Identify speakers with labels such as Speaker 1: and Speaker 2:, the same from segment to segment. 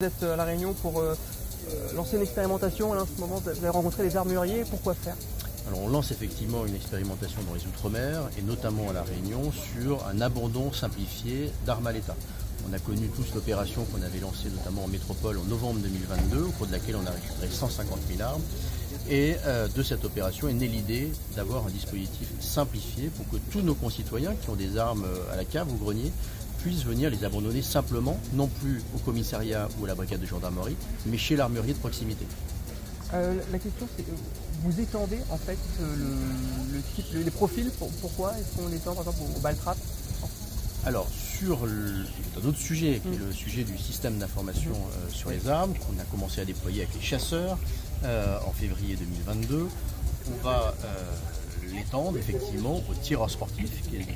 Speaker 1: Vous êtes à La Réunion pour lancer une expérimentation. Là, en ce moment, vous avez rencontré les armuriers. Pourquoi faire?
Speaker 2: Alors on lance effectivement une expérimentation dans les Outre-mer et notamment à La Réunion sur un abandon simplifié d'armes à l'État. On a connu tous l'opération qu'on avait lancée notamment en métropole en novembre 2022, au cours de laquelle on a récupéré 150 000 armes. Et de cette opération est née l'idée d'avoir un dispositif simplifié pour que tous nos concitoyens qui ont des armes à la cave ou au grenier puissent venir les abandonner simplement, non plus au commissariat ou à la brigade de gendarmerie, mais chez l'armurier de proximité.
Speaker 1: La question, c'est que vous étendez en fait les profils. Pourquoi est-ce qu'on étend par exemple aux balles trappes?
Speaker 2: Alors, sur un autre sujet, qui est le sujet du système d'information sur les armes, qu'on a commencé à déployer avec les chasseurs en février 2022, on va l'étendre effectivement aux tireurs sportifs, qui est une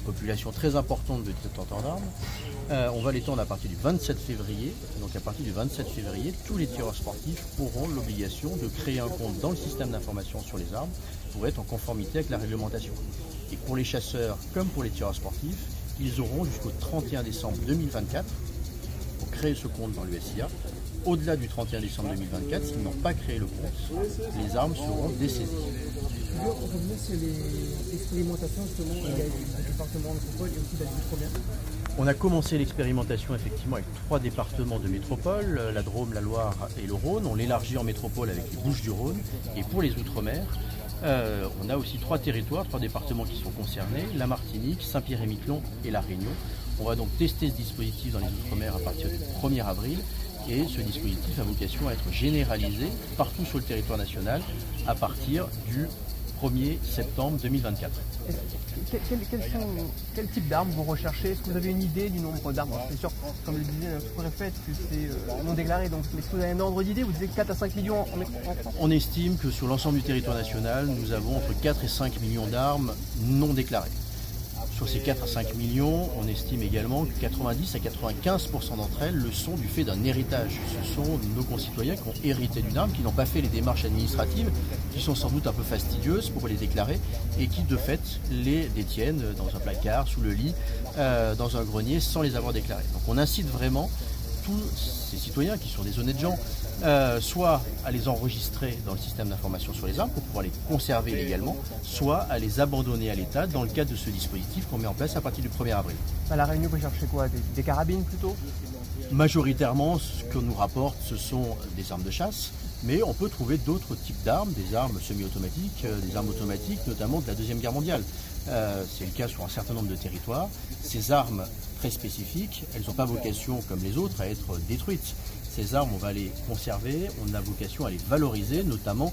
Speaker 2: population très importante de détenteurs d'armes. On va l'étendre à partir du 27 février. Donc à partir du 27 février, tous les tireurs sportifs auront l'obligation de créer un compte dans le système d'information sur les armes pour être en conformité avec la réglementation. Et pour les chasseurs comme pour les tireurs sportifs, ils auront jusqu'au 31 décembre 2024 pour créer ce compte dans l'USIA. Au-delà du 31 décembre 2024, s'ils n'ont pas créé le compte, les armes seront dessaisies.
Speaker 1: On revenir sur les expérimentations justement du département de métropole et aussi de la Outre-mer.
Speaker 2: On a commencé l'expérimentation effectivement avec 3 départements de métropole, la Drôme, la Loire et le Rhône. On l'élargit en métropole avec les Bouches-du-Rhône. Et pour les Outre-mer, on a aussi 3 territoires, 3 départements qui sont concernés, la Martinique, Saint-Pierre-et-Miquelon et la Réunion. On va donc tester ce dispositif dans les Outre-mer à partir du 1er avril. Et ce dispositif a vocation à être généralisé partout sur le territoire national à partir du 1er septembre 2024.
Speaker 1: Quel type d'armes vous recherchez? Est-ce que vous avez une idée du nombre d'armes? C'est sûr, comme le disait le sous-préfet, que c'est non déclaré, donc est-ce que vous avez un ordre d'idée? Vous disiez 4 à 5 millions en France?
Speaker 2: On estime que sur l'ensemble du territoire national, nous avons entre 4 et 5 millions d'armes non déclarées. Sur ces 4 à 5 millions, on estime également que 90 à 95% d'entre elles le sont du fait d'un héritage. Ce sont nos concitoyens qui ont hérité d'une arme, qui n'ont pas fait les démarches administratives, qui sont sans doute un peu fastidieuses pour les déclarer et qui de fait les détiennent dans un placard, sous le lit, dans un grenier sans les avoir déclarées. Donc on incite vraiment tous ces citoyens qui sont des honnêtes gens, soit à les enregistrer dans le système d'information sur les armes pour pouvoir les conserver légalement, soit à les abandonner à l'État dans le cadre de ce dispositif qu'on met en place à partir du 1er avril.
Speaker 1: À La Réunion, vous cherchez quoi? Des carabines plutôt?
Speaker 2: Majoritairement, ce que nous rapporte, ce sont des armes de chasse, mais on peut trouver d'autres types d'armes, des armes semi-automatiques, des armes automatiques, notamment de la Deuxième Guerre mondiale. C'est le cas sur un certain nombre de territoires. Ces armes très spécifiques, elles n'ont pas vocation, comme les autres, à être détruites. Ces armes, on va les conserver, on a vocation à les valoriser, notamment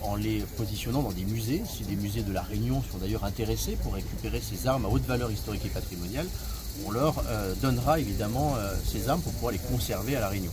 Speaker 2: en les positionnant dans des musées. Si des musées de La Réunion sont d'ailleurs intéressés pour récupérer ces armes à haute valeur historique et patrimoniale, on leur donnera évidemment ces armes pour pouvoir les conserver à La Réunion.